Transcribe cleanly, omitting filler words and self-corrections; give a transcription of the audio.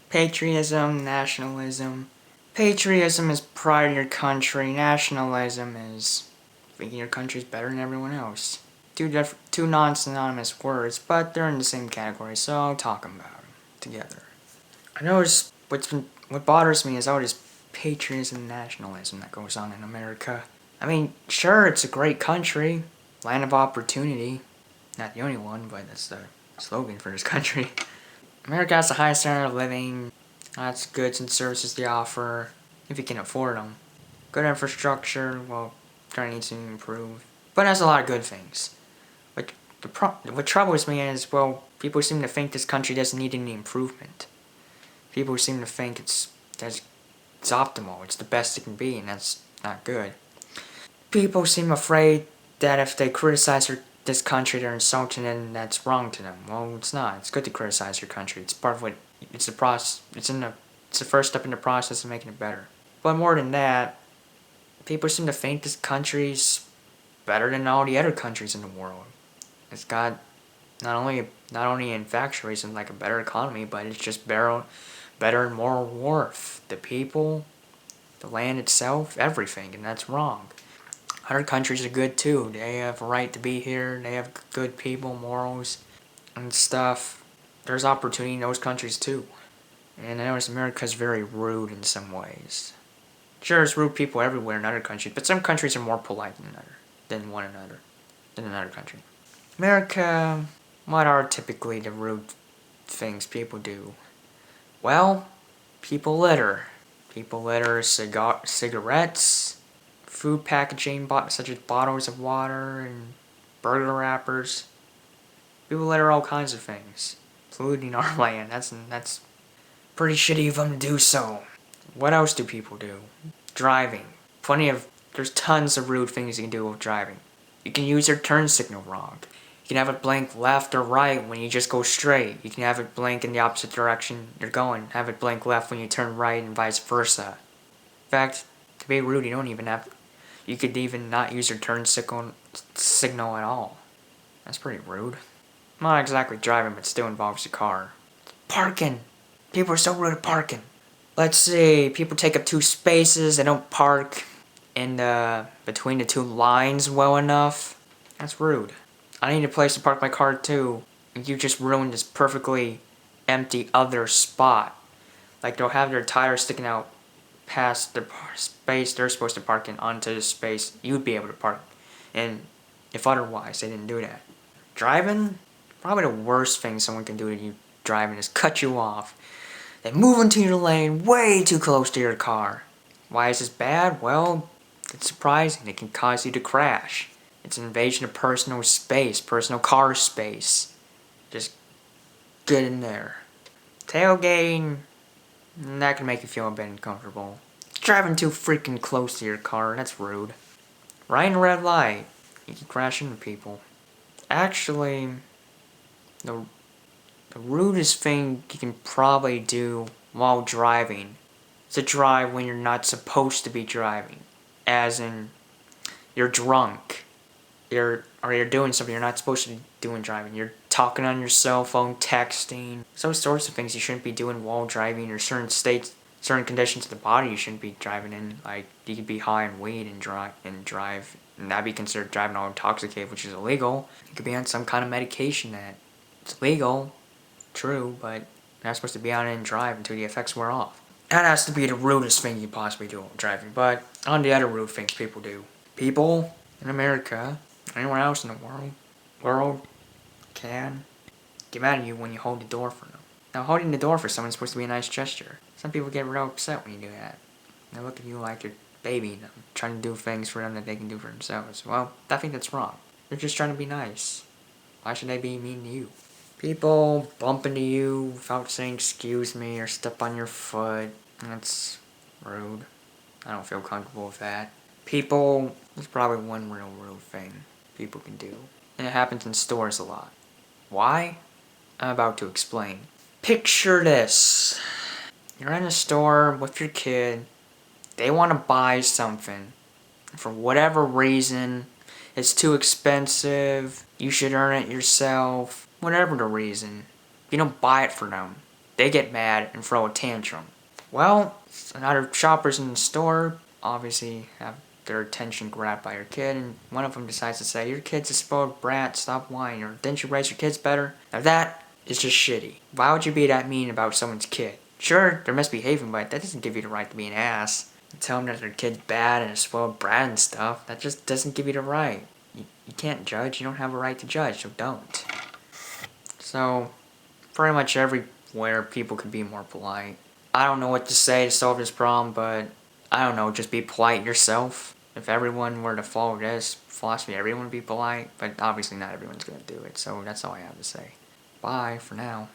Patriotism, nationalism. Patriotism is pride in your country. Nationalism is thinking your country's better than everyone else. Two non-synonymous words, but they're in the same category, so I'll talk about them together. I notice what bothers me is all this patriotism and nationalism that goes on in America. I mean, sure, it's a great country, land of opportunity. Not the only one, but that's the slogan for this country. America has the highest standard of living, lots of goods and services they offer, if you can afford them. Good infrastructure, well, kind of needs to improve, but it has a lot of good things. What troubles me is, well, people seem to think this country doesn't need any improvement. People seem to think it's optimal, it's the best it can be, and that's not good. People seem afraid that if they criticize this country, they're insulting it, and that's wrong to them. Well, it's not. It's good to criticize your country. It's part of what it's the process. It's the first step in the process of making it better. But more than that, people seem to think this country's better than all the other countries in the world. It's got not only in factual reasons like a better economy, but it's just better and more worth. The people, the land itself, everything, and that's wrong. Other countries are good too. They have a right to be here. They have good people, morals, and stuff. There's opportunity in those countries too. And I notice America's very rude in some ways. Sure, there's rude people everywhere in other countries, but some countries are more polite than another country. America, what are typically the rude things people do? Well, people litter. People litter cigarettes, food packaging such as bottles of water and burger wrappers. People litter all kinds of things, polluting our land. That's pretty shitty of them to do so. What else do people do? Driving. There's tons of rude things you can do with driving. You can use your turn signal wrong. You can have it blink left or right when you just go straight. You can have it blink in the opposite direction you're going. Have it blink left when you turn right and vice versa. In fact, to be rude, you could even not use your turn signal at all. That's pretty rude. Not exactly driving, but still involves the car. Parking. People are so rude at parking. Let's see, people take up 2 spaces, they don't park in between the 2 lines well enough. That's rude. I need a place to park my car too. You just ruined this perfectly empty other spot. Like they'll have their tires sticking out past the space they're supposed to park in onto the space you'd be able to park. And if otherwise, they didn't do that. Driving? Probably the worst thing someone can do to you driving is cut you off. They move into your lane way too close to your car. Why is this bad? Well, it's surprising. It can cause you to crash. It's an invasion of personal space, personal car space. Just get in there. Tailgating, that can make you feel a bit uncomfortable. Driving too freaking close to your car, that's rude. Riding a red light, you can crash into people. Actually, the rudest thing you can probably do while driving is to drive when you're not supposed to be driving. As in, you're drunk. You're doing something you're not supposed to be doing driving. You're talking on your cell phone, texting. Some sorts of things you shouldn't be doing while driving, or certain conditions of the body you shouldn't be driving in. Like, you could be high on weed and drive, and that'd be considered driving while intoxicated, which is illegal. You could be on some kind of medication that it's legal, true, but you're not supposed to be on it and drive until the effects wear off. That has to be the rudest thing you could possibly do while driving. But on the other rude things people do. People in America, anywhere else in the world can get mad at you when you hold the door for them. Now, holding the door for someone is supposed to be a nice gesture. Some people get real upset when you do that. They look at you like you're babying them, trying to do things for them that they can do for themselves. Well, I think that's wrong. They're just trying to be nice. Why should they be mean to you? People bump into you without saying excuse me or step on your foot. That's rude. I don't feel comfortable with that. There's probably one real rude thing people can do. And it happens in stores a lot. Why? I'm about to explain. Picture this. You're in a store with your kid. They want to buy something. For whatever reason, it's too expensive. You should earn it yourself. Whatever the reason. You don't buy it for them. they get mad and throw a tantrum. Well, another shoppers in the store obviously have their attention grabbed by your kid, and one of them decides to say, your kid's a spoiled brat, stop whining, or didn't you raise your kids better? Now that is just shitty. Why would you be that mean about someone's kid? Sure, they're misbehaving, but that doesn't give you the right to be an ass. You tell them that their kid's bad and a spoiled brat and stuff, that just doesn't give you the right. You can't judge, you don't have a right to judge, so don't. So, pretty much everywhere people could be more polite. I don't know what to say to solve this problem, but I don't know, just be polite yourself. If everyone were to follow this philosophy, everyone would be polite, but obviously not everyone's going to do it, so that's all I have to say. Bye for now.